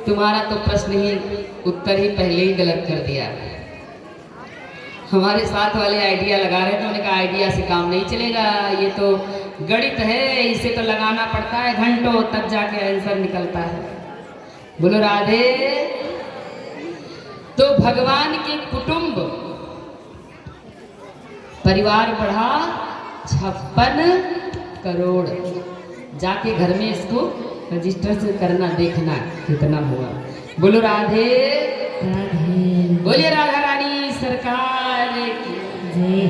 तुम्हारा तो प्रश्न ही उत्तर ही पहले ही गलत कर दिया। हमारे साथ वाले आइडिया लगा रहे थे, उन्होंने कहा आइडिया से काम नहीं चलेगा, ये तो गणित है, इसे तो लगाना पड़ता है घंटों, तब जाके आंसर निकलता है। बोलो राधे। तो भगवान के कुटुंब परिवार बढ़ा 56 करोड़। जाके घर में इसको रजिस्टर से करना, देखना कितना हुआ। बोलो राधे राधे। बोलिए राधा रानी सरकार की जय।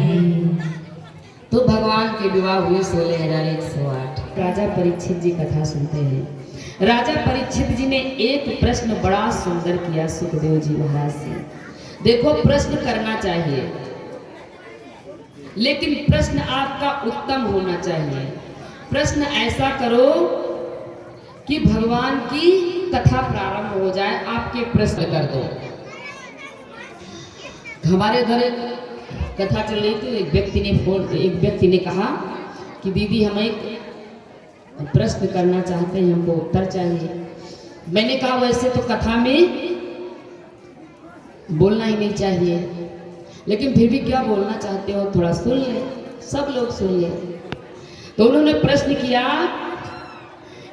तो भगवान के विवाह हुए 16,108। राजा परीक्षित जी कथा सुनते हैं। राजा परीक्षित जी ने एक प्रश्न बड़ा सुंदर किया सुखदेव जी महाराज से। देखो, प्रश्न करना चाहिए, लेकिन प्रश्न आपका उत्तम होना चाहिए। प्रश्न ऐसा करो कि भगवान की कथा प्रारंभ हो जाए, आपके प्रश्न कर दो। हमारे घर एक कथा चल रही थी, एक व्यक्ति ने कहा कि दीदी हम एक प्रश्न करना चाहते हैं, हमको उत्तर चाहिए। मैंने कहा वैसे तो कथा में बोलना ही नहीं चाहिए, लेकिन फिर भी क्या बोलना चाहते हो थोड़ा सुन ले, सब लोग सुन ले। तो उन्होंने प्रश्न किया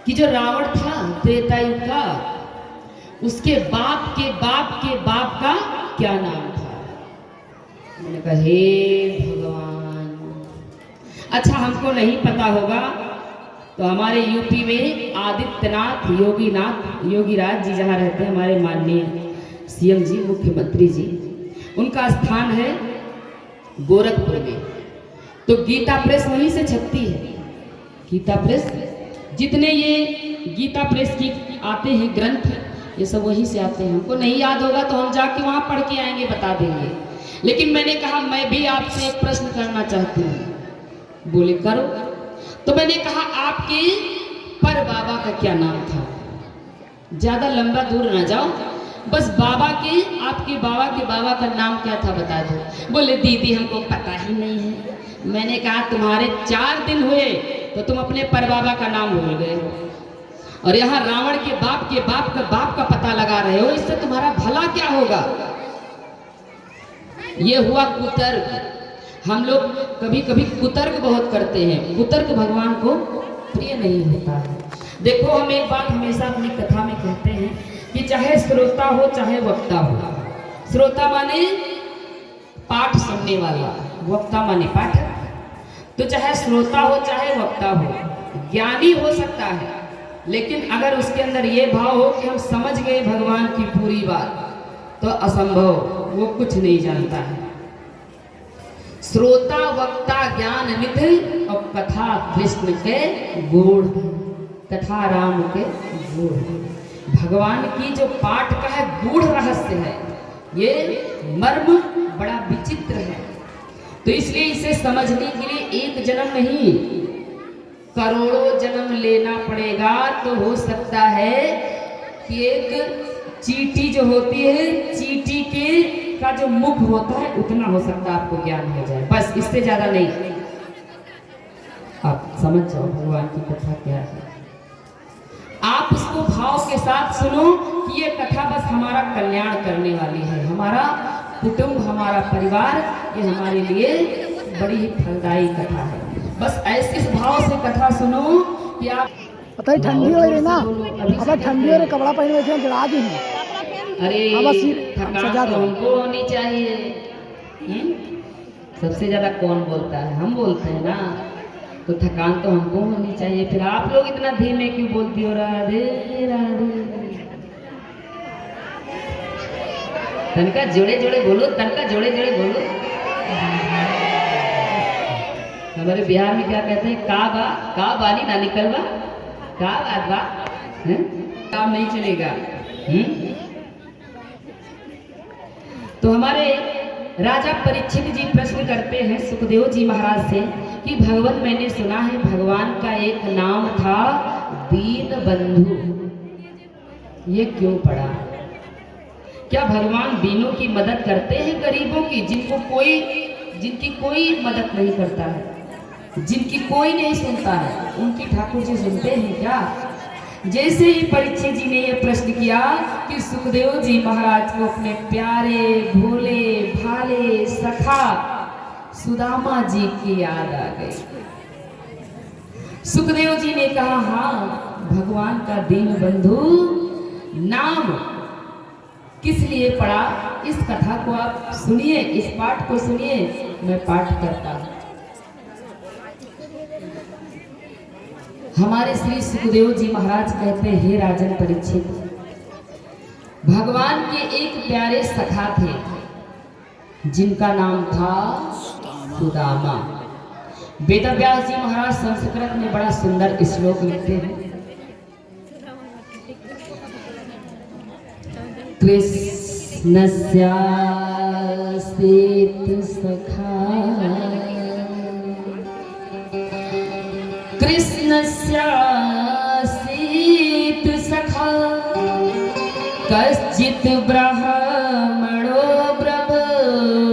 कि जो रावण था त्रेता युग का, उसके बाप के बाप के बाप का क्या नाम था? मैंने कहा हे भगवान, अच्छा हमको नहीं पता होगा तो हमारे यूपी में आदित्यनाथ योगीराज जी जहाँ रहते हैं, हमारे माननीय सीएम जी, मुख्यमंत्री जी, उनका स्थान है गोरखपुर में। तो गीता प्रेस वहीं से छपती है। गीता प्रेस, जितने ये गीता प्रेस की आते हैं ग्रंथ, ये सब वहीं से आते हैं। हमको नहीं याद होगा तो हम जाके वहाँ पढ़ के आएंगे, बता देंगे। लेकिन मैंने कहा मैं भी आपसे एक प्रश्न करना चाहती हूँ। बोले करो। तो मैंने कहा आपके पर बाबा का क्या नाम था? ज्यादा लंबा दूर ना जाओ, बस आपके बाबा का नाम क्या था बता दो। बोले दीदी हमको पता ही नहीं है। मैंने कहा तुम्हारे 4 दिन हुए तो तुम अपने पर बाबा का नाम भूल गए हो, और यहाँ रावण के बाप का पता लगा रहे हो। इससे तुम्हारा भला क्या होगा? ये हुआ कुतर्क। हम लोग कभी कभी कुतर्क बहुत करते हैं, कुतर्क भगवान को प्रिय नहीं होता है। देखो, हम एक बात हमेशा अपनी कथा में कहते हैं कि चाहे श्रोता हो चाहे वक्ता हो। श्रोता माने पाठ सुनने वाला, वक्ता माने पाठक। तो चाहे श्रोता हो चाहे वक्ता हो, ज्ञानी हो सकता है, लेकिन अगर उसके अंदर ये भाव हो कि हम समझ गए भगवान की पूरी बात, तो असंभव, वो कुछ नहीं जानता है। श्रोता वक्ता ज्ञान निधि और कथा कृष्ण के गुण, कथा राम के गुण। भगवान की जो पाठ का है गूढ़ रहस्य है, ये मर्म बड़ा विचित्र है। तो इसलिए इसे समझने के लिए एक जन्म नहीं, करोड़ों जन्म लेना पड़ेगा। तो हो सकता है कि एक चींटी जो होती है, चींटी के का जो मुख होता है उतना हो सकता है आपको ज्ञान हो जाए, बस इससे ज्यादा नहीं। आप समझ जाओ भगवान की कथा क्या है। आप उसको भाव के साथ सुनो कि ये कथा बस हमारा कल्याण करने वाली है। हमारा कुटुंब, हमारा परिवार, ये हमारे लिए बड़ी ही फलदायी कथा है। बस ऐसे भाव से कथा सुनो कि आप पता ही ठंडी हो रही ना, अब ठंडी हो रही, कपड़ा पहन बैठे हैं जरा दी हैं। अरे थकान तो हमको होनी चाहिए। सबसे ज्यादा कौन बोलता है? हम बोलते हैं ना, तो थकान तो हमको होनी चाहिए। फिर आप लोग इतना धीमे क्यों बोलती हो? राधे राधे। तनका जोड़े जोड़े बोलो, तनका जोड़े जोड़े बोलो। हमारे बिहार में क्या कहते हैं? का बानी ना निकलवा, का बात बा, काम नहीं चलेगा। तो हमारे राजा परीक्षित जी प्रश्न करते हैं सुखदेव जी महाराज से कि भगवत, मैंने सुना है भगवान का एक नाम था दीन बंधु, ये क्यों पड़ा? क्या भगवान दीनों की मदद करते हैं, गरीबों की, जिनकी कोई मदद नहीं करता है, जिनकी कोई नहीं सुनता है, उनकी ठाकुर जी सुनते हैं क्या? जैसे ही परीक्षित जी ने यह प्रश्न किया कि सुखदेव जी महाराज को अपने प्यारे भोले भाले सखा सुदामा जी की याद आ गई। सुखदेव जी ने कहा, हाँ, भगवान का दीन बंधु नाम किस लिए पड़ा, इस कथा को आप सुनिए, इस पाठ को सुनिए, मैं पाठ करता हूं। हमारे श्री सुखदेव जी महाराज कहते हैं, हे राजन परीक्षित, भगवान के एक प्यारे सखा थे जिनका नाम था सुदामा। वेदव्यास जी महाराज संस्कृत में बड़ा सुंदर श्लोक लिखते हैं। कृष्णस्य सेत सखा, कृष्णस्य सेत सखा, कश्चित् ब्राह्मणो ब्रवीतमः,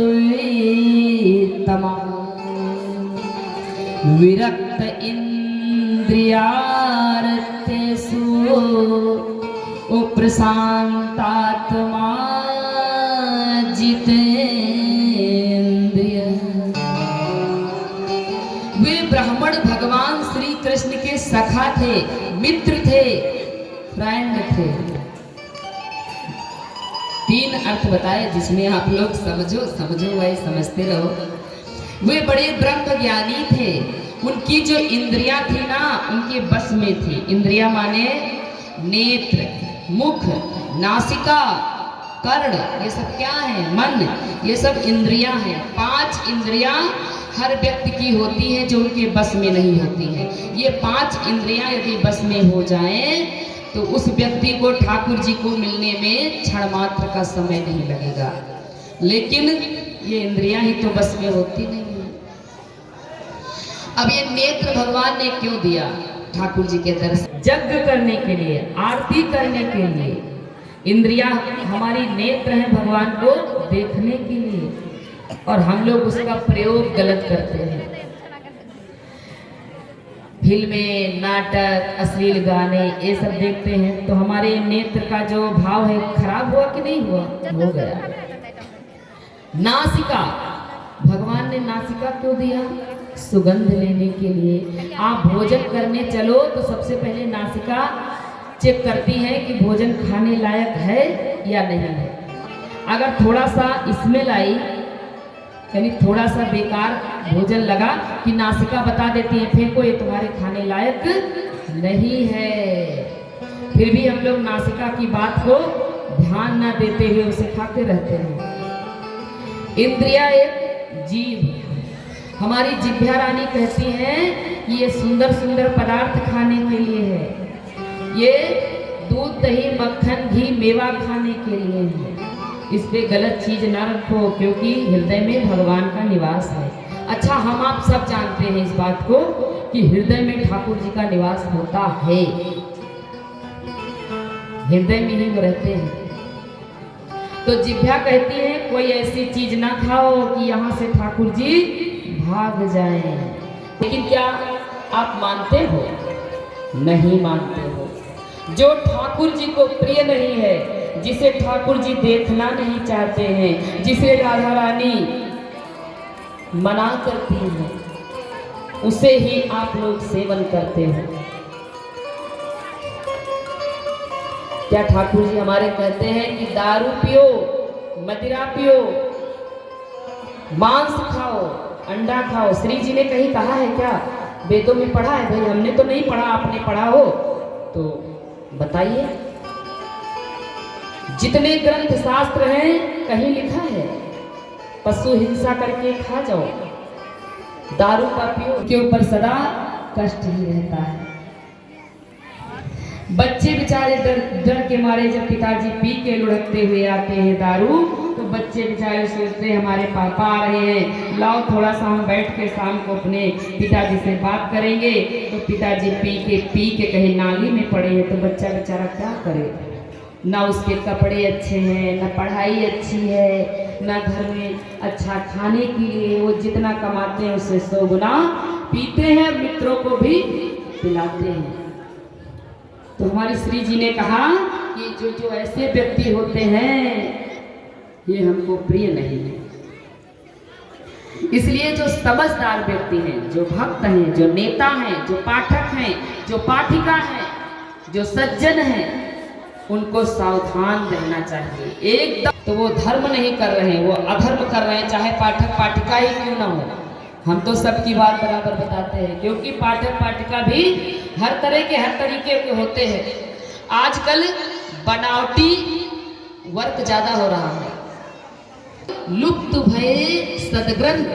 विरक्त इंद्रियार्थेषु प्रशांतात्मा जितेंद्रिय। वे ब्राह्मण भगवान श्री कृष्ण के सखा थे, मित्र थे, फ्रेंड थे। 3 अर्थ बताए जिसमें आप लोग समझो वही समझते रहो। वे बड़े ब्रह्म ज्ञानी थे। उनकी जो इंद्रियां थी ना, उनके बस में थी। इंद्रियां माने नेत्र, मुख, नासिका, कर्ण, ये सब क्या है, मन, ये सब इंद्रियां हैं। 5 इंद्रियां हर व्यक्ति की होती हैं जो उनके बस में नहीं होती हैं। ये 5 इंद्रियां यदि बस में हो जाएं तो उस व्यक्ति को ठाकुर जी को मिलने में क्षण मात्र का समय नहीं लगेगा। लेकिन ये इंद्रियां ही तो बस में होती नहीं है। अब ये नेत्र भगवान ने क्यों दिया? ठाकुर जी के दर्शन, यज्ञ करने के लिए, आरती करने के लिए। इंद्रियां हमारी नेत्र हैं भगवान को देखने के लिए, और हम लोग उसका प्रयोग गलत करते हैं। फिल्में, नाटक, अश्लील गाने ये सब देखते हैं तो हमारे नेत्र का जो भाव है खराब हुआ कि नहीं हुआ? हो गया। नासिका, भगवान ने नासिका क्यों दिया? सुगंध लेने के लिए। आप भोजन करने चलो तो सबसे पहले नासिका चेक करती है कि भोजन खाने लायक है या नहीं है। अगर थोड़ा सा स्मेल आई, यानी थोड़ा सा बेकार भोजन लगा, कि नासिका बता देती है फेंको, ये तुम्हारे खाने लायक नहीं है। फिर भी हम लोग नासिका की बात को ध्यान न देते हुए उसे खाते रहते हैं। इंद्रिया एक जीव, हमारी जिह्वा रानी कहती है कि ये सुंदर सुंदर पदार्थ खाने के लिए है, ये दूध, दही, मक्खन, घी, मेवा खाने के लिए है। इस पे गलत चीज ना रखो, क्योंकि हृदय में भगवान का निवास है। अच्छा, हम आप सब जानते हैं इस बात को कि हृदय में ठाकुर जी का निवास होता है, हृदय में ही वो रहते हैं। तो जिह्वा कहती है कोई ऐसी चीज ना खाओ कि यहाँ से ठाकुर जी भाग जाएं। लेकिन क्या आप मानते हो? नहीं मानते हो। जो ठाकुर जी को प्रिय नहीं है, जिसे ठाकुर जी देखना नहीं चाहते हैं, जिसे राधा रानी मना करती है, उसे ही आप लोग सेवन करते हैं। क्या ठाकुर जी हमारे कहते हैं कि दारू पियो, मदिरा पियो, मांस खाओ, अंडा खाओ? श्री जी ने कहीं कहा है क्या? वेदों में पढ़ा है? भाई हमने तो नहीं पढ़ा, आपने पढ़ा हो तो बताइए। जितने ग्रंथ शास्त्र हैं कहीं लिखा है पशु हिंसा करके खा जाओ, दारू का पियो, के ऊपर सदा कष्ट ही रहता है। बच्चे बेचारे डर के मारे जब पिताजी पी के लुढ़कते हुए आते हैं दारू, तो बच्चे बेचारे सोचते हैं हमारे पापा आ रहे हैं, लाओ थोड़ा सा हम बैठ के शाम को अपने पिताजी से बात करेंगे। तो पिताजी पी के कहीं नाली में पड़े हैं, तो बच्चा बेचारा क्या करे? ना उसके कपड़े अच्छे हैं, ना पढ़ाई अच्छी है, ना घर में अच्छा खाने के लिए वो जितना कमाते हैं उससे 100 गुना पीते हैं, मित्रों को भी पिलाते हैं। तो हमारी श्री जी ने कहा कि जो ऐसे व्यक्ति होते हैं ये हमको प्रिय नहीं है। इसलिए जो समझदार व्यक्ति हैं, जो भक्त हैं, जो नेता हैं, जो पाठक हैं, जो पाठिका हैं, जो सज्जन हैं, उनको सावधान रहना चाहिए। एकदम तो वो धर्म नहीं कर रहे हैं, वो अधर्म कर रहे हैं, चाहे पाठक पाठिका ही क्यों ना हो। हम तो सबकी बात बराबर बताते हैं, क्योंकि पाठक पाठिका भी हर तरह के हर तरीके के होते हैं। आजकल बनावटी वर्क ज्यादा हो रहा है, लुप्त भये सदग्रंथ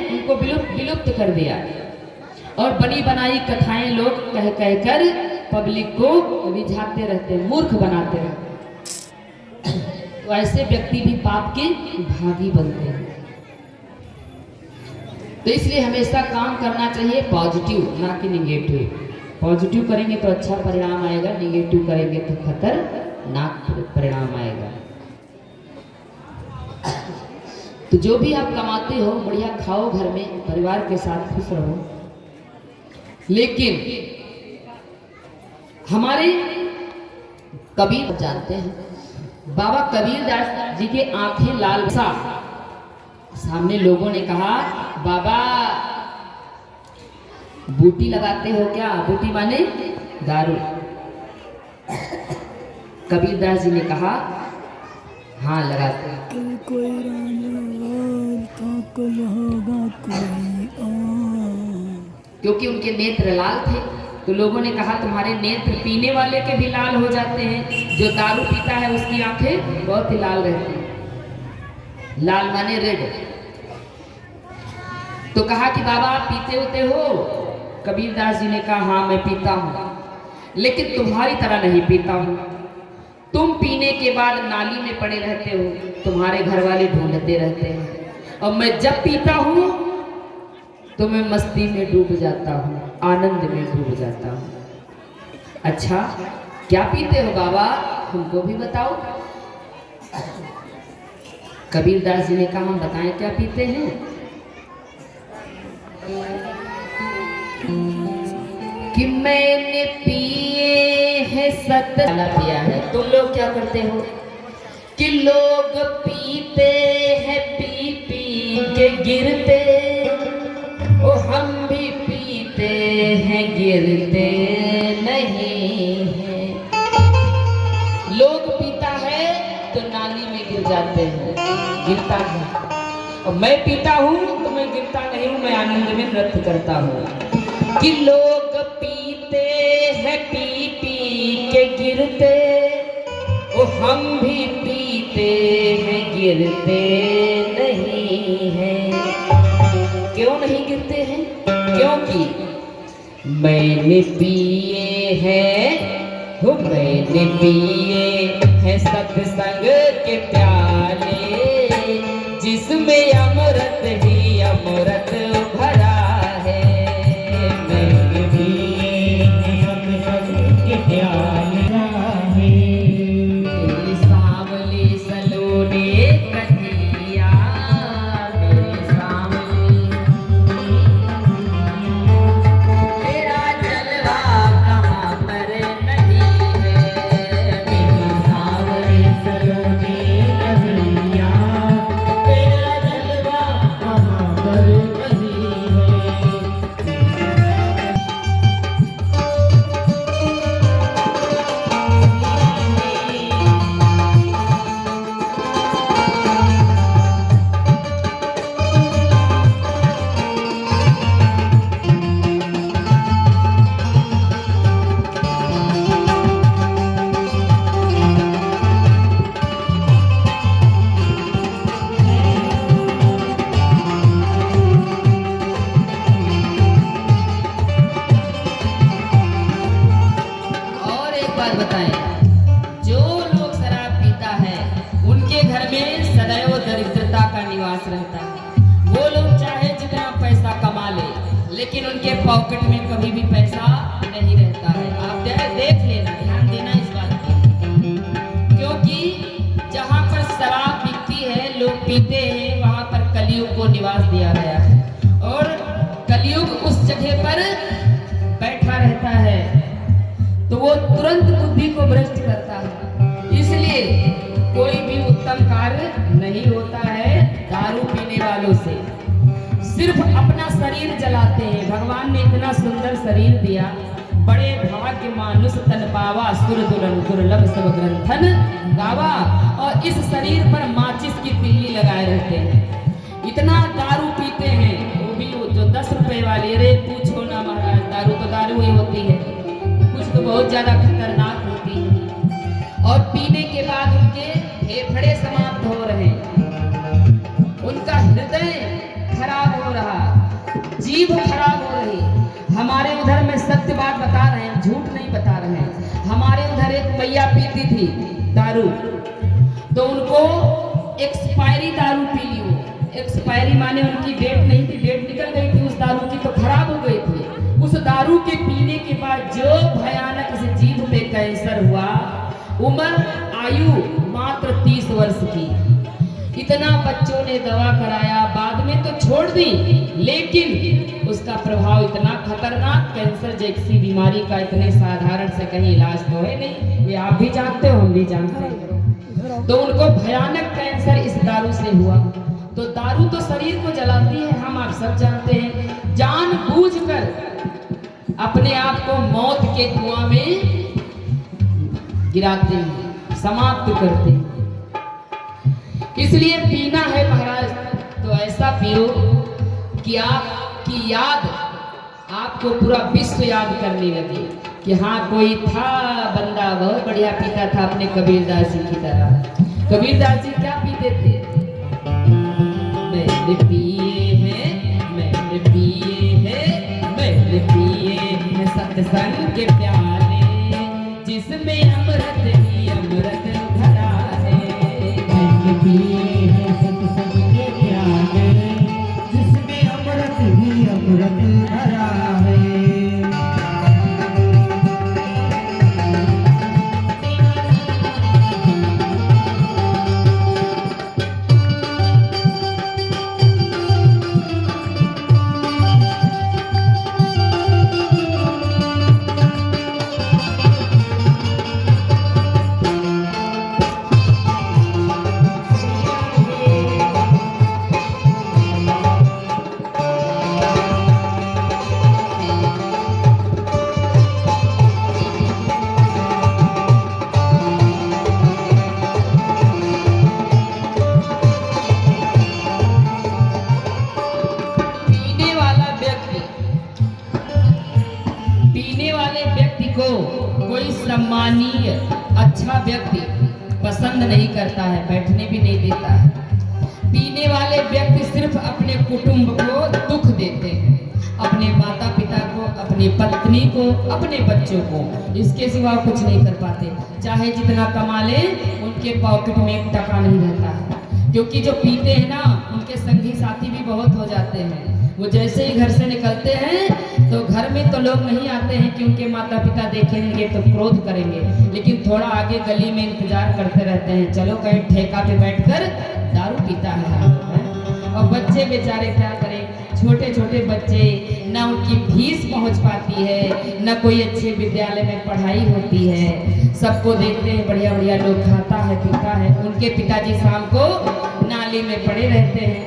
उनको विलुप्त कर दिया, और बनी बनाई कथाएं लोग कह कर पब्लिक को रिझाते रहते हैं, मूर्ख बनाते रहते हैं। तो ऐसे व्यक्ति भी पाप के भागी बनते हैं। तो इसलिए हमेशा काम करना चाहिए पॉजिटिव, ना कि निगेटिव। पॉजिटिव करेंगे तो अच्छा परिणाम आएगा, निगेटिव करेंगे तो खतरनाक परिणाम आएगा। तो जो भी आप कमाते हो बढ़िया खाओ, घर में परिवार के साथ खुश रहो। लेकिन हमारे कबीर जानते हैं, बाबा कबीरदास जी के आंखें लाल साफ। सामने लोगों ने कहा, बाबा बूटी लगाते हो क्या? बूटी माने दारू। कबीरदास जी ने कहा, हाँ लगाते हैं। क्योंकि उनके नेत्र लाल थे, तो लोगों ने कहा तुम्हारे नेत्र पीने वाले के भी लाल हो जाते हैं, जो दारू पीता है उसकी आंखें बहुत ही लाल रहती हैं। लाल माने रेड। तो कहा कि बाबा आप पीते होते हो? कबीरदास जी ने कहा हाँ मैं पीता हूँ, लेकिन तुम्हारी तरह नहीं पीता हूँ। तुम पीने के बाद नाली में पड़े रहते हो, तुम्हारे घर वाले ढूंढते रहते हैं, और मैं जब पीता हूँ तो मैं मस्ती में डूब जाता हूँ, आनंद में डूब जाता हूँ। अच्छा क्या पीते हो बाबा, हमको भी बताओ। कबीरदास जी ने कहा हम बताएं क्या पीते हैं। कि मैंने पिए हैं पिया है। तुम लोग क्या करते हो कि लोग पीते हैं पी पी के गिरते, ओ हम भी पीते हैं गिरते नहीं हैं। लोग पीता है तो नाली में गिर जाते हैं, गिरता है, और मैं पीता हूँ तो मैं गिरता नहीं हूँ, मैं आनंद में नृत्य करता हूँ। कि लोग पीते हैं पी पी के गिरते, ओ हम भी पीते हैं गिरते नहीं हैं। क्यों नहीं गिरते हैं? क्योंकि मैंने पिए हैं, हो मैंने पिए हैं सत्संग के प्याले, जिसमें अमृत ही अमृत भरा है। मैंने पिए हैं सत्संग के प्याले, मेरी सांवली सलोने कन्हैया, मेरी सांवली तेरा जलवा कहाँ पर नहीं है। मेरी सांवली सलोने कन्हैया, तेरा जलवा कहाँ पर नहीं है। और एक बात बताएं, जो लोग शराब पीता है उनके घर में सदैव दरिद्रता का निवास रहता है। वो लोग चाहे जितना पैसा कमा ले, लेकिन उनके पॉकेट में कभी भी पैसा नहीं रहता है। आप देख लेना, ध्यान देना इस बात पर, क्योंकि जहाँ पर शराब बिकती है, लोग पीते हैं, वहाँ पर कलयुग को निवास दिया गया है, और कलयुग उस जगह पर बैठा रहता है जलाते हैं। भगवान ने इतना सुंदर शरीर दिया, बड़े भाग्य मानुष तन पावा, सुर दुर्लभ सब ग्रंथन गावा। और इस शरीर पर माचिस की तिल्ली लगाए रहते हैं। इतना दारू पीते हैं, वो भी जो 10 रुपए वाली। अरे पूछो ना महाराज, दारू तो दारू ही होती है, कुछ तो बहुत ज्यादा खतरनाक होती है। और पीने के बाद उनके फेफड़े समाप्त हो रहे हैं, उनका हृदय खराब हो रहा, जीभ खराब हो रही। हमारे उधर में सत्य बात बता रहे हैं, झूठ नहीं बता रहे हैं। हमारे उधर एक मैया पीती थी दारू, तो उनको एक्सपायरी दारू पी ली। वो एक्सपायरी माने उनकी डेट नहीं थी, डेट निकल गई थी उस दारू की, तो खराब हो गई थी। उस दारू के पीने के बाद जो भयानक से जीभ पे कैंसर हुआ, उम्र आयु मात्र 30 वर्ष की। इतना बच्चों ने दवा कराया, बाद में तो छोड़ दी, लेकिन उसका प्रभाव इतना खतरनाक, कैंसर जैसी बीमारी का इतने साधारण से कहीं इलाज तो है नहीं, ये आप भी जानते हो, हम भी जानते हैं। तो उनको भयानक कैंसर इस दारू से हुआ। तो दारू तो शरीर को जलाती है, हम आप सब जानते हैं। जानबूझकर अपने आप को मौत के कुआं में गिराते हैं, समाप्त करते हैं। इसलिए पीना है महाराज तो ऐसा पियो कि आपकी याद आपको पूरा विश्व याद करने लगे कि हाँ कोई था बंदा बहुत बढ़िया पीता था, अपने कबीरदास जी की तरह। कबीरदास जी क्या पीते थे? मैंने पिए हैं, मैंने पिए हैं, मैंने पिए हैं सत्संग के प्याले, जिसमें अमृत ही अमृत भरा है। मैंने पिए हैं सत्संग के प्याले, जिसमें अमृत ही अमृत भरा है। कोई सम्मानीय अच्छा व्यक्ति पसंद नहीं करता है, बैठने भी नहीं देता है। पीने वाले व्यक्ति सिर्फ अपने कुटुंब को दुख देते हैं, अपने माता पिता को, अपनी पत्नी को, अपने बच्चों को, इसके सिवा कुछ नहीं कर पाते। चाहे जितना कमा ले, उनके पॉकेट में 1 टका नहीं रहता है। क्योंकि जो पीते हैं ना, उनके संगी साथी भी बहुत हो जाते हैं। वो जैसे ही घर से निकलते हैं तो घर में तो लोग नहीं आते हैं कि उनके माता पिता देखेंगे तो क्रोध करेंगे, लेकिन थोड़ा आगे गली में इंतजार करते रहते हैं, चलो कहीं ठेका पे बैठकर दारू पीता है। और बच्चे बेचारे क्या करें, छोटे छोटे बच्चे, ना उनकी फीस पहुंच पाती है, ना कोई अच्छे विद्यालय में पढ़ाई होती है। सबको देखते हैं बढ़िया बढ़िया लोग खाता है पीता है, उनके पिताजी शाम को नाली में पड़े रहते हैं।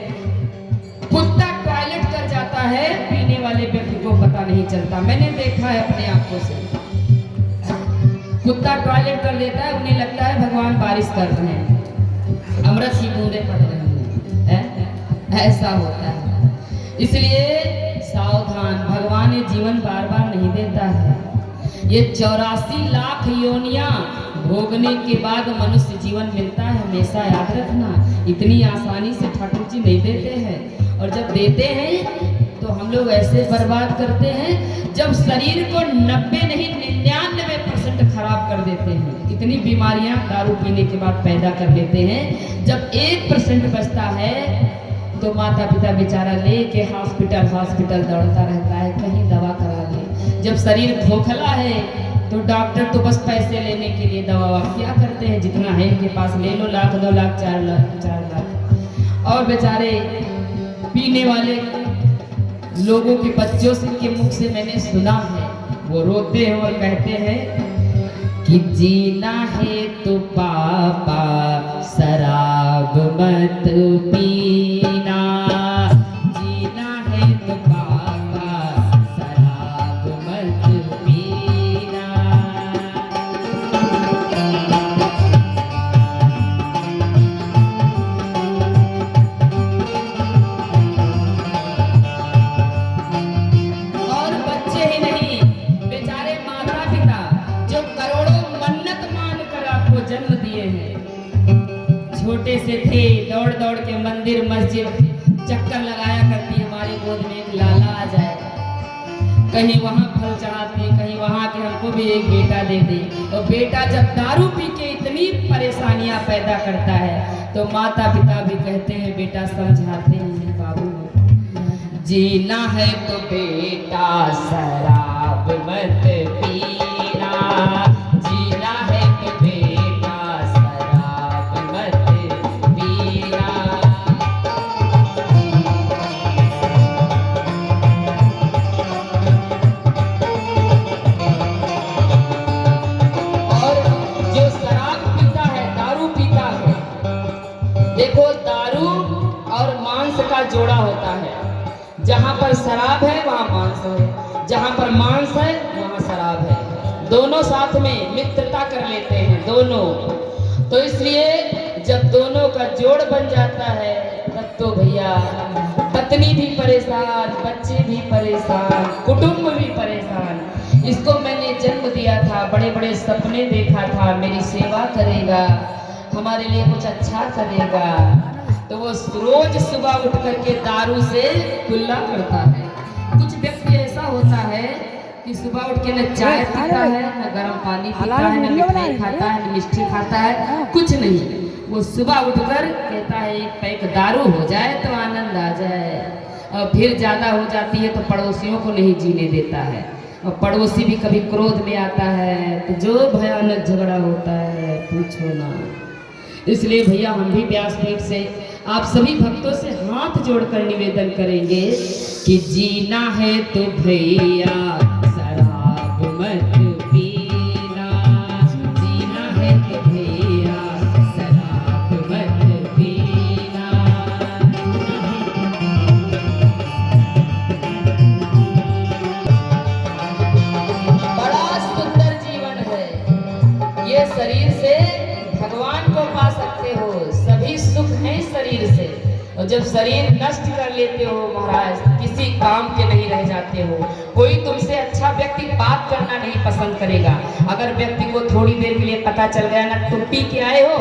कुत्ता टॉयलेट कर जाता है, पीने वाले व्यक्ति को पता नहीं चलता। मैंने देखा है अपने आंखों से, कुत्ता टॉयलेट कर देता है, उन्हें लगता है भगवान बारिश कर रहे हैं, अमृत की बूंदें पड़ रही हैं, ऐसा होता है। इसलिए सावधान, भगवान ये जीवन बार बार नहीं देता है। ये 84 लाख योनियां भोगने के बाद मनुष्य जीवन मिलता है, हमेशा याद रखना। इतनी आसानी से ठाकुर जी नहीं देते हैं, और जब देते हैं तो हम लोग ऐसे बर्बाद करते हैं, जब शरीर को 90 नहीं 99% खराब कर देते हैं। इतनी बीमारियां दारू पीने के बाद पैदा कर देते हैं। जब 1% बचता है तो माता पिता बेचारा लेके हॉस्पिटल दौड़ता रहता है, कहीं दवा करा ले। जब शरीर खोखला है तो डॉक्टर तो बस पैसे लेने के लिए दवा क्या करते हैं, जितना है इनके पास ले लो, 1 लाख 2 लाख 4 लाख। और बेचारे पीने वाले लोगों के बच्चों से के मुख से मैंने सुना है, वो रोते हैं और कहते हैं कि जीना है तो पापा शराब मत पीना, जीना है तो पापा मंदिर मस्जिद चक्कर लगाया करती, हमारे गोद में एक लाला आ जाएगा, कहीं वहाँ फल चढ़ाती, कहीं वहाँ के हमको भी एक बेटा दे दे। और बेटा जब दारू पी के इतनी परेशानियां पैदा करता है तो माता पिता भी कहते हैं, बेटा समझाते हैं, बाबू जीना है तो बेटा शराब मत पीना, जीना है तो बेटा शराब मत पीना। और जो शराब पीता है, दारू पीता है, देखो दारू और मांस का जोड़ा होता है, जहाँ पर शराब है वहाँ मांस है, जहाँ पर मांस है वहाँ शराब है, दोनों साथ में मित्रता कर लेते हैं दोनों। तो इसलिए जब दोनों का जोड़ बन जाता है तब तो भैया पत्नी भी परेशान, बच्चे भी परेशान, कुटुंब भी परेशान। इसको मैंने जन्म दिया था, बड़े बड़े सपने देखा था, मेरी सेवा करेगा, हमारे लिए कुछ अच्छा करेगा, तो वो रोज सुबह उठ करके दारू से कुल्ला करता है। कुछ व्यक्ति ऐसा होता है कि सुबह उठ के न चाय पीता है, न गर्म पानी पीता है, न मिठाई खाता है, न मिष्टी खाता है, कुछ नहीं। वो सुबह उठकर कहता है एक पैक दारू हो जाए तो आनंद आ जाए, और फिर ज़्यादा हो जाती है तो पड़ोसियों को नहीं जीने देता है, और पड़ोसी भी कभी क्रोध में आता है तो जो भयानक झगड़ा होता है पूछो ना। इसलिए भैया हम भी व्यासपीठ से आप सभी भक्तों से हाथ जोड़कर निवेदन करेंगे कि जीना है तो भैया शराब मत पीना, जीना है तो भैया शराब मत पीना। बड़ा सुंदर जीवन है ये, शरीर से भगवान को पा सकते हो, सभी सुख हैं शरीर से। और जब शरीर नष्ट कर लेते हो महाराज, किसी काम के नहीं रह जाते हो, कोई तुमसे अच्छा व्यक्ति बात करना नहीं पसंद करेगा। अगर व्यक्ति को थोड़ी देर के लिए पता चल गया ना तुम पी के आए हो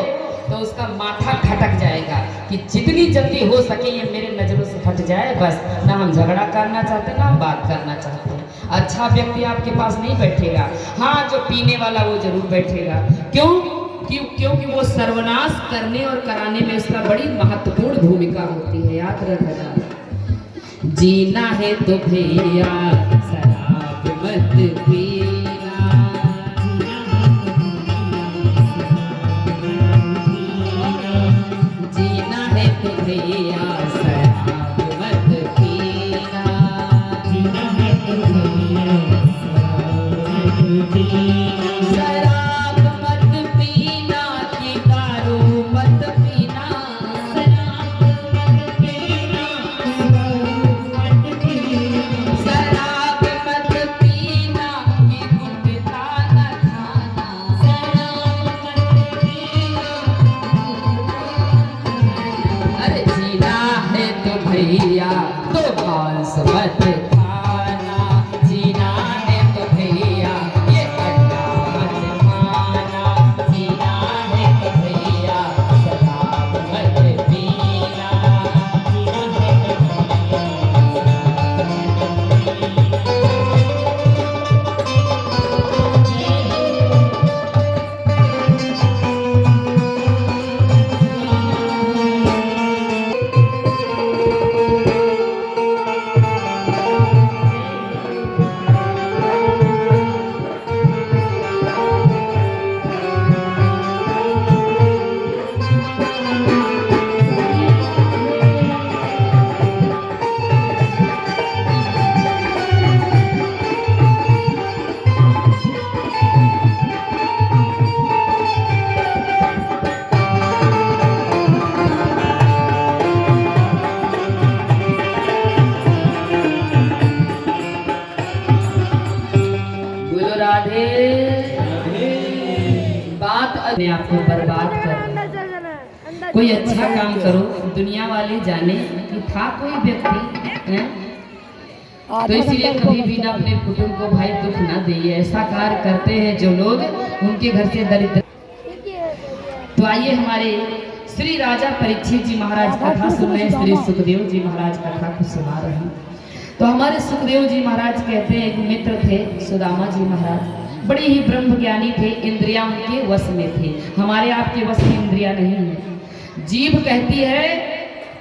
तो उसका माथा खटक जाएगा कि जितनी जल्दी हो सके ये मेरे नजरों से हट जाए, बस ना हम झगड़ा करना चाहते ना हम बात करना चाहते हैं। अच्छा व्यक्ति आपके पास नहीं बैठेगा, हाँ जो पीने वाला वो जरूर बैठेगा। क्योंकि वो सर्वनाश करने और कराने में उसका बड़ी महत्वपूर्ण भूमिका होती है, याद रखना। जीना है तो भैया शराब मत पीना, जीना है तो भैया शराब मत पीना, जीना है तो भैया शराब मत पीना। भैया तो मांस मत खाना, जीना है तो भैया ये अंडा मत खाना, जीना है तो भैया शराब मत पीना, जीना है तो बात अपने आप को बर्बाद कर, कोई अच्छा काम करो, दुनिया वाले जाने कि था कोई व्यक्ति है। तो इसलिए कभी भी ना अपने कुटुंब को भाई दुख ना दिए, ऐसा कार्य करते हैं जो लोग उनके घर से दरिद्र। तो आइए हमारे श्री राजा परीक्षित जी महाराज कथा सुन रहे हैं, श्री सुखदेव जी महाराज कथा को सुना रहे हैं। तो हमारे सुखदेव जी महाराज कहते हैं, एक मित्र थे सुदामा जी महाराज, बड़े ही ब्रह्म ज्ञानी थे, इंद्रियां उनके वश में थी। हमारे आपके वश की इंद्रियां नहीं है। जीभ कहती है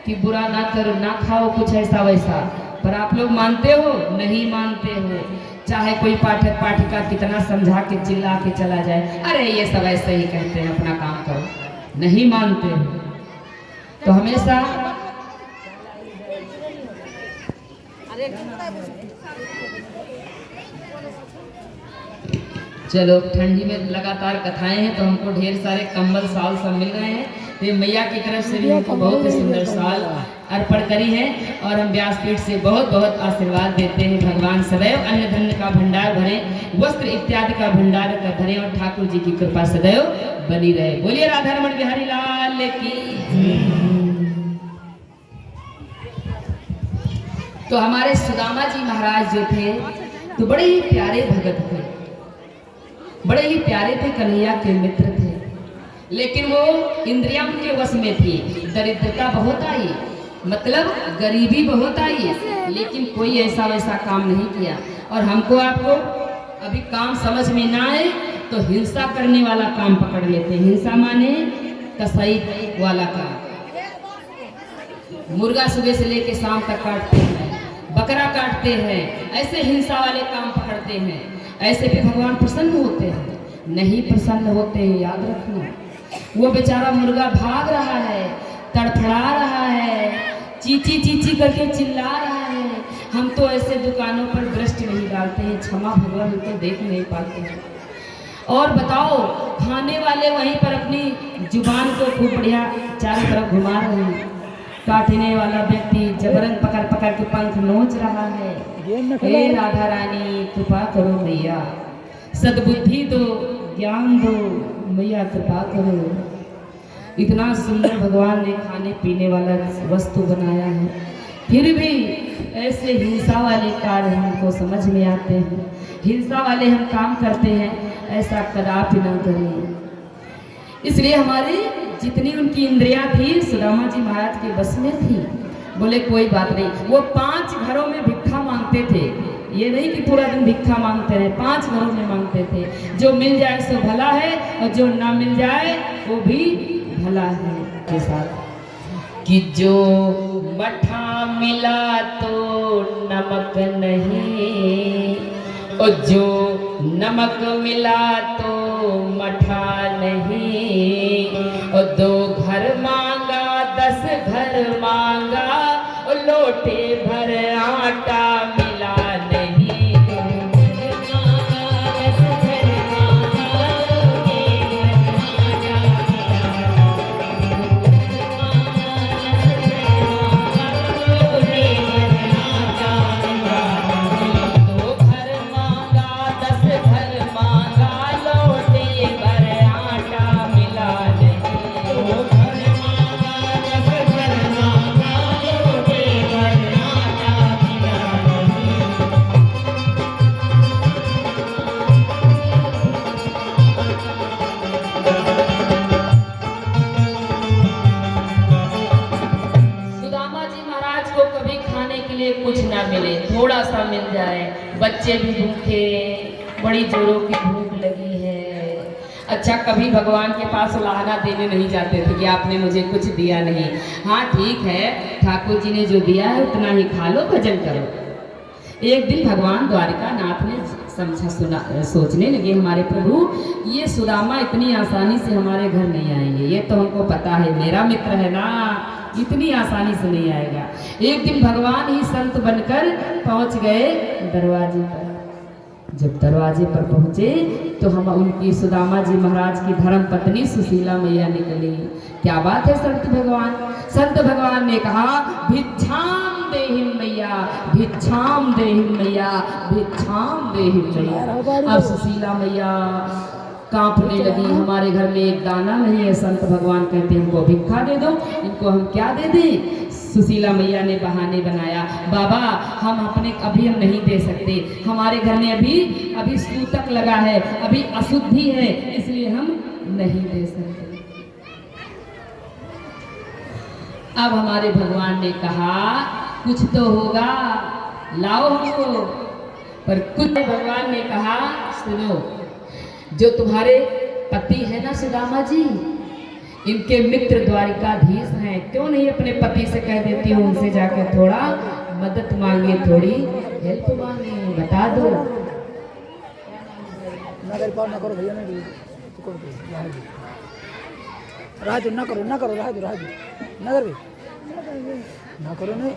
कि बुरा ना करो, ना खाओ, कुछ ऐसा वैसा, पर आप लोग मानते हो? नहीं मानते हो। चाहे कोई पाठक पाठिका कितना समझा के चिल्ला के चला जाए, अरे ये सब ऐसे ही कहते हैं, अपना काम करो, नहीं मानते हो। तो हमेशा चलो, ठंडी में लगातार कथाएं हैं तो हमको ढेर सारे कंबल साल सब मिल रहे हैं। तो ये मैया की तरफ से भी हमको बहुत ही सुंदर साल अर्पण करी है और हम व्यासपीठ से बहुत बहुत आशीर्वाद देते हैं। भगवान सदैव अन्न धन्य का भंडार भरे, वस्त्र इत्यादि का भंडार भरे और ठाकुर जी की कृपा सदैव बनी रहे। बोलिए राधा रमण बिहारी लाल की। तो हमारे सुदामा जी महाराज जो थे तो बड़े ही प्यारे भगत थे, बड़े ही प्यारे थे, कन्हैया के मित्र थे, लेकिन वो इंद्रियां उनके वश में थी। दरिद्रता बहुत आई, मतलब गरीबी बहुत आई, लेकिन कोई ऐसा वैसा काम नहीं किया। और हमको आपको अभी काम समझ में ना आए तो हिंसा करने वाला काम पकड़ लेते हैं। हिंसा माने कसाई वाला काम, मुर्गा सुबह से लेके शाम तक काटते हैं, बकरा काटते हैं, ऐसे हिंसा वाले काम पकड़ते हैं। ऐसे भी भगवान प्रसन्न होते हैं? नहीं प्रसन्न होते हैं, याद रखना। वो बेचारा मुर्गा भाग रहा है, तड़फड़ा रहा है, चीची चीची करके चिल्ला रहा है। हम तो ऐसे दुकानों पर दृष्टि नहीं डालते हैं, क्षमा भगवान, हम तो देख नहीं पाते हैं। और बताओ, खाने वाले वहीं पर अपनी जुबान को खूब बढ़िया चारों तरफ घुमा रहे हैं। काटने वाला व्यक्ति जबरन पकड़ पकड़ के पंख नोच रहा है। हे राधा रानी कृपा करो मैया, सद्बुद्धि दो, ज्ञान दो मैया, कृपा करो। इतना सुंदर भगवान ने खाने पीने वाला वस्तु बनाया है, फिर भी ऐसे हिंसा वाले कार्य हमको समझ में आते हैं, हिंसा वाले हम काम करते हैं। ऐसा कदापि न करें। इसलिए हमारी जितनी उनकी इंद्रियां थी सुदामा जी महाराज के बस में थी। बोले कोई बात नहीं। वो 5 घरों में भिक्षा मांगते थे, ये नहीं कि पूरा दिन भिक्षा मांगते रहे, 5 घरों में मांगते थे। जो मिल जाए सो भला है और जो ना मिल जाए वो भी भला है। के साथ कि जो मठा मिला तो नमक नहीं, और जो नमक मिला तो मठा नहीं, और 2 घर मांगा 10 घर मांगा, और लोटे भर आटा मिला नहीं। कुछ ना मिले, थोड़ा सा मिल जाए, बच्चे भी भूखे, बड़ी जोरों की भूख लगी है। अच्छा, कभी भगवान के पास उलाहना देने नहीं जाते थे कि आपने मुझे कुछ दिया नहीं। हाँ ठीक है, ठाकुर जी ने जो दिया है उतना ही खा लो, भजन करो। एक दिन भगवान द्वारिका नाथ ने समझा, सुना, सोचने लगे हमारे प्रभु ये सुदामा इतनी आसानी से हमारे घर नहीं आएंगे, ये तो हमको पता है, मेरा मित्र है ना, इतनी आसानी से नहीं आएगा। एक दिन भगवान ही संत बनकर पहुंच गए दरवाजे पर। जब दरवाजे पर पहुंचे तो हम उनकी सुदामा जी महाराज की धर्म पत्नी सुशीला मैया निकली। क्या बात है संत भगवान ने कहा भिक्षाम देहिम मैया, भिक्षाम देहिम मैया, भिक्षाम देहिम मैया। अब सुशीला मैया कांपने लगी, हमारे घर में एक दाना नहीं है। संत भगवान कहते हैं हमको भिक्षा दे दो, इनको हम क्या दे दें। सुशीला मैया ने बहाने बनाया, बाबा हम अपने अभी हम नहीं दे सकते, हमारे घर में अभी सूतक लगा है, अभी अशुद्धि है, इसलिए हम नहीं दे सकते। अब हमारे भगवान ने कहा कुछ तो होगा, लाओ हमको। पर कुछ भगवान ने कहा सुनो, जो तुम्हारे पति है ना सुदामा जी, इनके मित्र द्वारिकाधीश हैं, क्यों नहीं अपने पति से कह देती हूँ उनसे जाकर थोड़ा मदद मांगे, थोड़ी हेल्प मांगे, बता दो। ना करो भैया, नहीं राह दो, ना करो, ना करो, राह दो, राह दो, ना कर भी ना करो, नहीं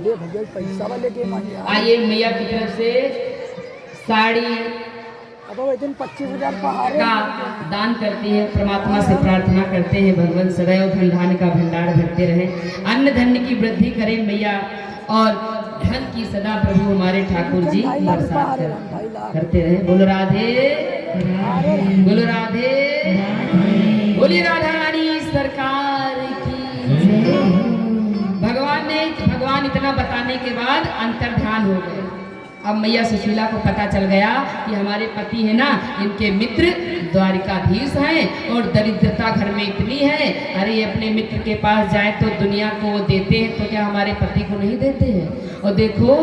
ले भैया पैसा वाले के मांगे। आइए मैया की तरफ से साड़ी अब वो दिन 25,000 का दान करती है। परमात्मा से प्रार्थना करते हैं भगवान सदैव धन धान्य का भंडार भरते रहे, अन्न धन्य की वृद्धि करें मैया, और धन की सदा प्रभु हमारे ठाकुर जी बरसात करते रहे। बोलो राधे, बोलो राधे, बोली राधा रानी सरकार की। भगवान इतना बताने के बाद अंतर्ध्यान हो गए। अब मैया सुशीला को पता चल गया कि हमारे पति है ना, इनके मित्र द्वारिकाधीश हैं और दरिद्रता घर में इतनी है। अरे अपने मित्र के पास जाए तो दुनिया को वो देते हैं, तो क्या हमारे पति को नहीं देते हैं? और देखो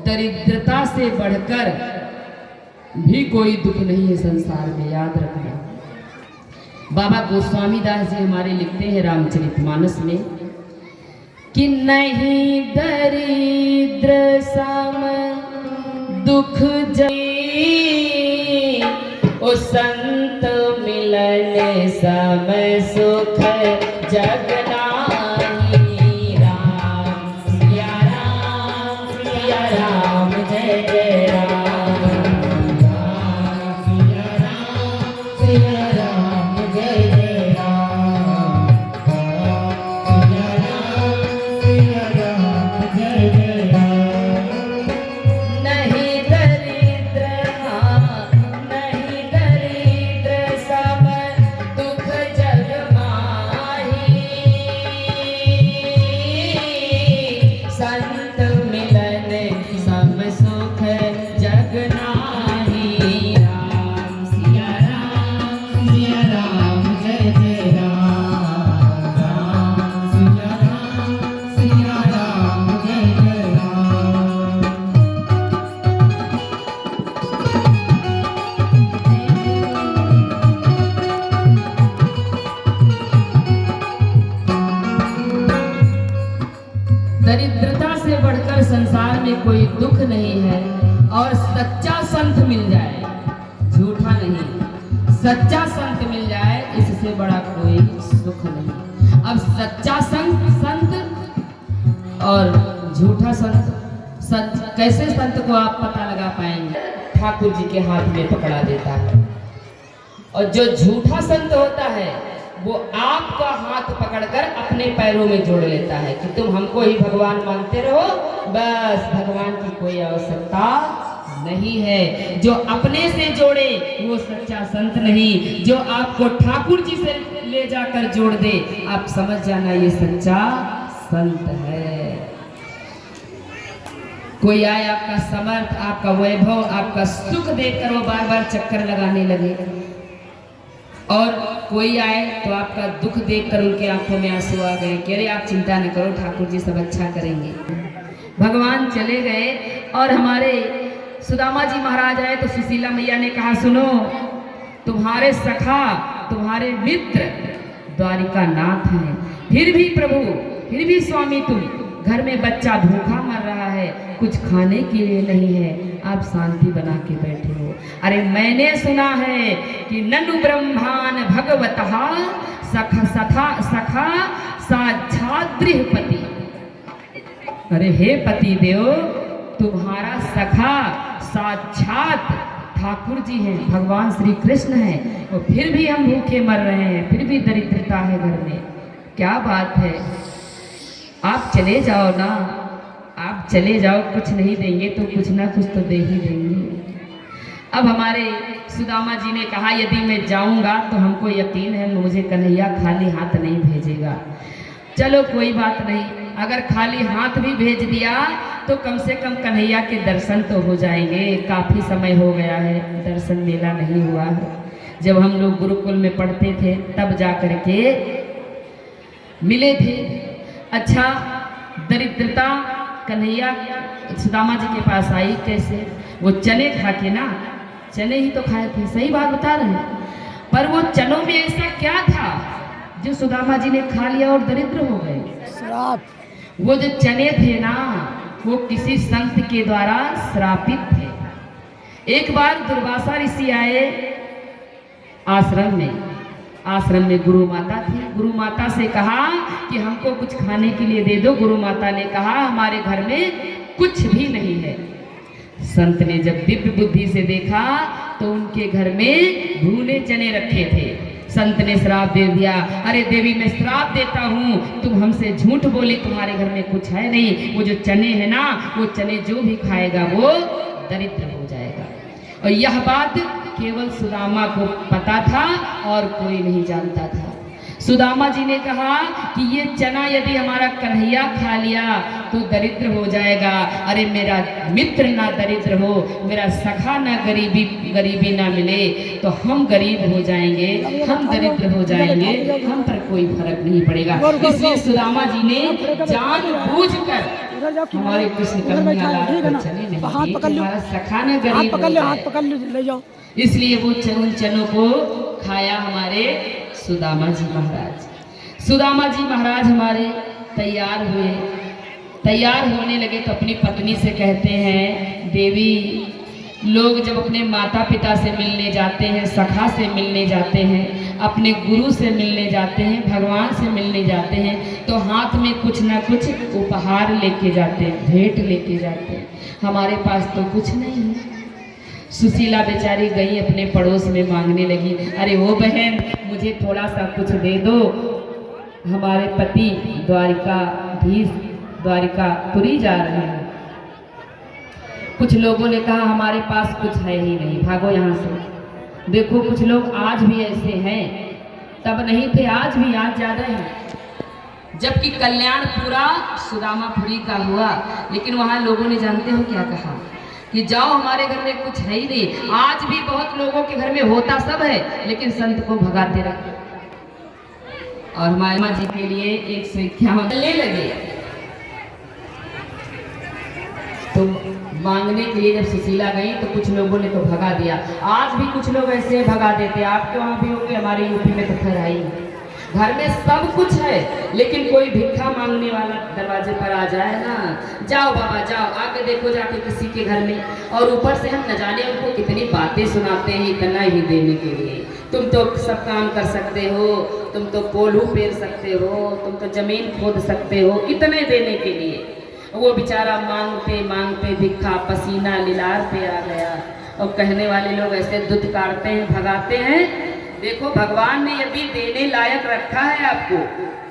दरिद्रता से बढ़कर भी कोई दुख नहीं है संसार में, याद रखना। बाबा गोस्वामी दास जी हमारे लिखते हैं रामचरितमानस में कि नहीं दरिद्र सम दुख जई, ओ संत मिलन सम सुख जग नाही। राम सिया राम, सिया राम जय जय राम, राम सिया राम, सिया राम जय जय राम, राम सिया राम, सिया राम जय जय राम। नहीं दरिद्र नहीं दरिद्र सब दुख जग माही, संत मिलन सब सुख जग नाही। राम सिया राम, सिया राम जय जय राम, राम सिया राम, सिया राम जय जय राम। दरिद्रता से बढ़कर संसार में कोई दुख नहीं है, और सच्चा संत मिल जाए, झूठा नहीं, सच्चा संत मिल जाए, इससे बड़ा कोई सुख नहीं। अब सच्चा संत और झूठा संत, कैसे संत को आप पता लगा पाएंगे? ठाकुर जी के हाथ में पकड़ा देता है। और जो झूठा संत होता है वो आपका हाथ पकड़कर अपने पैरों में जोड़ लेता है कि तुम हमको ही भगवान मानते रहो, बस भगवान की कोई आवश्यकता नहीं है। जो अपने से जोड़े वो सच्चा संत नहीं, जो आपको ठाकुर जी से ले जाकर जोड़ दे, आप समझ जाना ये सच्चा संत है। कोई आए आपका समर्थ, आपका वैभव, आपका सुख देखकर वो बार बार चक्कर लगाने लगे, और कोई आए तो आपका दुख देखकर उनके आंखों में आंसू आ गए कि अरे आप चिंता न करो, ठाकुर जी सब अच्छा करेंगे। भगवान चले गए और हमारे सुदामा जी महाराज आए तो सुशीला मैया ने कहा सुनो, तुम्हारे सखा, तुम्हारे मित्र द्वारिका नाथ हैं, फिर भी प्रभु, फिर भी स्वामी तुम, घर में बच्चा भूखा मर रहा है, कुछ खाने के लिए नहीं है, आप शांति बना के बैठे हो। अरे मैंने सुना है कि ननु ब्रह्मान भगवतः सखा साक्षात् गृहपति। अरे हे पति देव, तुम्हारा सखा साक्षात ठाकुर जी हैं, भगवान श्री कृष्ण हैं, और फिर भी हम भूखे मर रहे हैं, फिर भी दरिद्रता है घर में, क्या बात है? आप चले जाओ ना, आप चले जाओ, कुछ नहीं देंगे तो कुछ ना कुछ तो दे ही देंगे। अब हमारे सुदामा जी ने कहा यदि मैं जाऊंगा तो हमको यकीन है मुझे कन्हैया खाली हाथ नहीं भेजेगा। चलो कोई बात नहीं, अगर खाली हाथ भी भेज दिया तो कम से कम कन्हैया के दर्शन तो हो जाएंगे, काफ़ी समय हो गया है दर्शन मेला नहीं हुआ है। जब हम लोग गुरुकुल में पढ़ते थे तब जा कर के मिले थे। अच्छा, दरिद्रता कन्हैया सुदामा जी के पास आई कैसे? वो चने खा के ना, चने ही तो खाए थे, सही बात बता रहे हैं, पर वो चनों में ऐसा क्या था जो सुदामा जी ने खा लिया और दरिद्र हो गए? श्राप। वो जो चने थे ना, वो किसी संत के द्वारा श्रापित थे। एक बार दुर्वासा ऋषि आए आश्रम में गुरु माता थी। गुरु माता से कहा कि हमको कुछ खाने के लिए दे दो। गुरु माता ने कहा हमारे घर में कुछ भी नहीं है। संत ने जब दिव्य बुद्धि से देखा तो उनके घर में भुने चने रखे थे। संत ने श्राप दे दिया, अरे देवी मैं श्राप देता हूँ, तुम हमसे झूठ बोली, तुम्हारे घर में कुछ है नहीं। वो जो चने हैं ना, वो चने जो भी खाएगा वो दरिद्र हो जाएगा। और यह बात केवल सुदामा को पता था और कोई नहीं जानता था। सुदामा जी ने कहा कि ये चना यदि हमारा कन्हैया खा लिया तो दरिद्र हो जाएगा। अरे मेरा मित्र ना दरिद्र हो, मेरा सखा ना गरीबी ना मिले तो हम गरीब हो जाएंगे, हम दरिद्र हो जाएंगे, हम पर कोई फर्क नहीं पड़ेगा। इसलिए सुदामा जी ने जानबूझकर हमारे कृष्ण कन्हैया लाल को चने नहीं दिए, हमारा सखा ना गरीब हो जाए। इसलिए वो उन चनों को खाया हमारे सुदामा जी महाराज। सुदामा जी महाराज हमारे तैयार हुए, तैयार होने लगे तो अपनी पत्नी से कहते हैं, देवी लोग जब अपने माता पिता से मिलने जाते हैं, सखा से मिलने जाते हैं, अपने गुरु से मिलने जाते हैं, भगवान से मिलने जाते हैं तो हाथ में कुछ ना कुछ उपहार लेके जाते हैं, भेंट लेके जाते हैं। हमारे पास तो कुछ नहीं है। सुशीला बेचारी गई अपने पड़ोस में मांगने लगी, अरे वो बहन मुझे थोड़ा सा कुछ दे दो, हमारे पति द्वारिकापुरी जा रहे हैं। कुछ लोगों ने कहा हमारे पास कुछ है ही नहीं, भागो यहाँ से। देखो कुछ लोग आज भी ऐसे हैं, तब नहीं थे, आज भी, आज ज़्यादा है। जबकि कल्याण पूरा सुदामापुरी का हुआ, लेकिन वहाँ लोगों ने जानते हो क्या कहा कि जाओ हमारे घर में कुछ है ही नहीं। आज भी बहुत लोगों के घर में होता सब है, लेकिन संत को भगाते रखते। और हमारे माँ जी के लिए 151 ले लगे तो मांगने के लिए जब सुशीला गई तो कुछ लोगों ने तो भगा दिया। आज भी कुछ लोग ऐसे भगा देते, आपके वहाँ भी होंगे, हमारे यूपी में तो खैर आई। घर में सब कुछ है लेकिन कोई भिक्षा मांगने वाला दरवाजे पर आ जाए ना, जाओ बाबा जाओ, आके देखो जाके किसी के घर में, और ऊपर से हम न जाने उनको कितनी बातें सुनाते हैं इतना ही देने के लिए। तुम तो सब काम कर सकते हो, तुम तो पोलू पेर सकते हो, तुम तो जमीन खोद सकते हो, इतने देने के लिए। वो बेचारा मांगते मांगते भिक्षा पसीना लिलार पे आ गया। और कहने वाले लोग ऐसे दुध काटते हैं, भगाते हैं। देखो भगवान ने यदि देने लायक रखा है आपको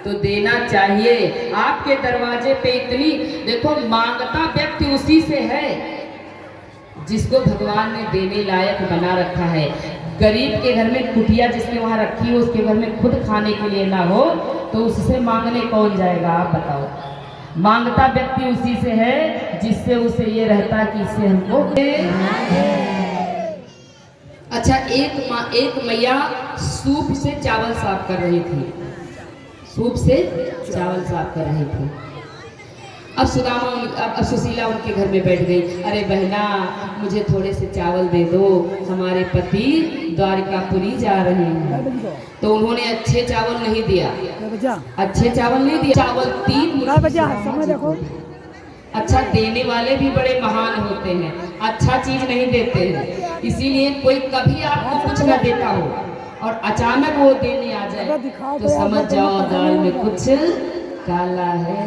तो देना चाहिए। आपके दरवाजे पे इतनी, देखो मांगता व्यक्ति उसी से है जिसको भगवान ने देने लायक बना रखा है। गरीब के घर में कुटिया जिसने वहाँ रखी हो, उसके घर में खुद खाने के लिए ना हो तो उससे मांगने कौन जाएगा? आप बताओ। मांगता व्यक्ति उसी से है जिससे उसे ये रहता कि इससे हमको। अच्छा, एक मैया सूप से चावल साफ कर रही थी, सूप से चावल साफ कर रही थी। अब सुशीला उनके घर में बैठ गई, अरे बहना मुझे थोड़े से चावल दे दो, हमारे पति द्वारिकापुरी जा रहे हैं। तो उन्होंने अच्छे चावल नहीं दिया, अच्छे चावल नहीं दिया, चावल 3 देखो। अच्छा देने वाले भी बड़े महान होते हैं, अच्छा चीज नहीं देते हैं। इसीलिए कोई कभी आपको कुछ न देता हो और अचानक वो देने आ जाए तो समझ जाओ दाल में कुछ काला है।